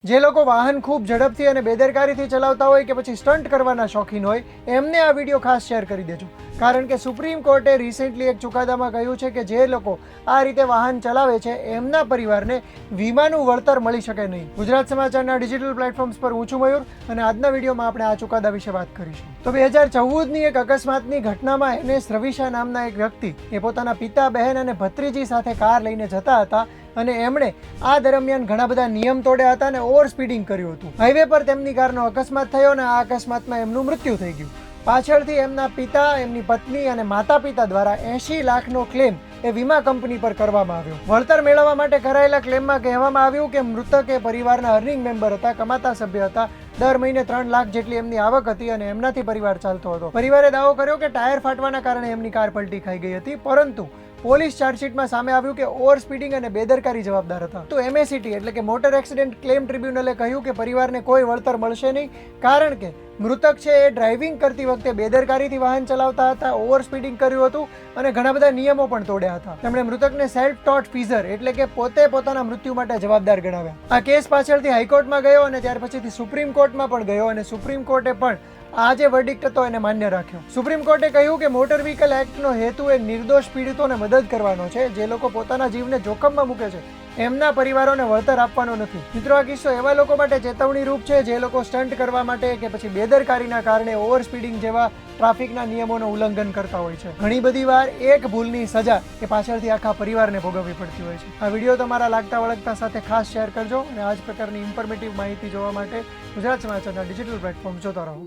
જે લોકો વાહન ખૂબ ઝડપથી અને બેદરકારીથી ચલાવતા હોય કે પછી સ્ટન્ટ કરવાના શોખીન હોય એમને આ વિડીયો ખાસ શેર કરી દેજો, કારણ કે સુપ્રીમ કોર્ટે રિસેન્ટલી એક ચુકાદામાં કહ્યું છે કે જે લોકો આ રીતે વાહન ચલાવે છે એમના પરિવારને વીમાનું વળતર મળી શકે નહીં. ગુજરાત સમાચારના ડિજિટલ પ્લેટફોર્મ્સ પર હું છું મયુર અને આજના વિડીયોમાં આપણે આ ચુકાદા વિશે વાત કરીશું. તો 2014ની એક અકસ્માતની ઘટનામાં NS રવિશા નામના એક વ્યક્તિ એ પોતાના પિતા, બહેન અને ભત્રીજી સાથે કાર લઈને જતા હતા અને એમણે આ દરમિયાન ઘણા બધા નિયમ તોડ્યા હતા અને ઓવર સ્પીડિંગ કર્યું હતું. હાઈવે પર તેમની કારનો અકસ્માત થયો અને આ અકસ્માતમાં એમનું મૃત્યુ થઈ ગયું. પાછળથી એમના પિતા, એમની પત્ની અને માતા પિતા દ્વારા 80 લાખનો ક્લેમ એ વીમા કંપની પર કરવામાં આવ્યો. વળતર મેળવવા માટે કરાયેલા ક્લેમમાં કહેવામાં આવ્યું કે મૃતક એ પરિવારના અર્નિંગ મેમ્બર હતા, કમાતા સભ્ય હતા. દર મહિને 3 લાખ જેટલી એમની આવક હતી અને એમનાથી પરિવાર ચાલતો હતો. પરિવારે દાવો કર્યો કે ટાયર ફાટવાના કારણે એમની કાર પલટી ખાઈ ગઈ હતી, પરંતુ પોલીસ ચાર્જશીટમાં સામે આવ્યું કે ઓવર સ્પીડિંગ અને બેદરકારી જવાબદાર હતા. તો MACT એટલે કે મોટર એક્સિડન્ટ ક્લેમ ટ્રિબ્યુનલે કહ્યું કે પરિવારને કોઈ વળતર મળશે નહીં, કારણ કે મૃતક છે એ ડ્રાઇવિંગ કરતી વખતે બેદરકારીથી વાહન ચલાવતા હતા, ઓવર સ્પીડિંગ કર્યું હતું અને ઘણા બધા નિયમો પણ તોડ્યા હતા. તેમણે મૃતકને સેલ્ફ ટોટ ફીઝર એટલે કે પોતે પોતાના મૃત્યુ માટે જવાબદાર ગણાવ્યા. આ કેસ પાછળથી હાઈકોર્ટમાં ગયો અને ત્યાર પછીથી સુપ્રીમ કોર્ટમાં પણ ગયો અને સુપ્રીમ કોર્ટે પણ આ જે વર્ડિક્ટ હતો એને માન્ય રાખ્યો. સુપ્રીમ કોર્ટે કહ્યું કે મોટર વ્હીકલ એક્ટનો હેતુ એ નિર્દોષ પીડિતોને મદદ કરવાનો છે. જે લોકો પોતાના જીવને જોખમમાં મૂકે છે એમના પરિવારોને વળતર આપવાનો નથી. મિત્રો, આ કિસ્સો એવા લોકો માટે ચેતવણી રૂપ છે જે લોકો સ્ટન્ટ કરવા માટે કે પછી બેદરકારીના કારણે ઓવર સ્પીડિંગ જેવા ટ્રાફિકના નિયમોનું ઉલ્લંઘન કરતા હોય છે. ઘણી બધી વાર એક ભૂલની સજા એ પાછળથી આખા પરિવારને ભોગવવી પડતી હોય છે. આ વિડીયો તમારા લાગતા વળગતા સાથે ખાસ શેર કરજો અને આ જ પ્રકારની ઇન્ફોર્મેટિવ માહિતી જોવા માટે ગુજરાત સમાચારના ડિજિટલ પ્લેટફોર્મ જોતા રહો.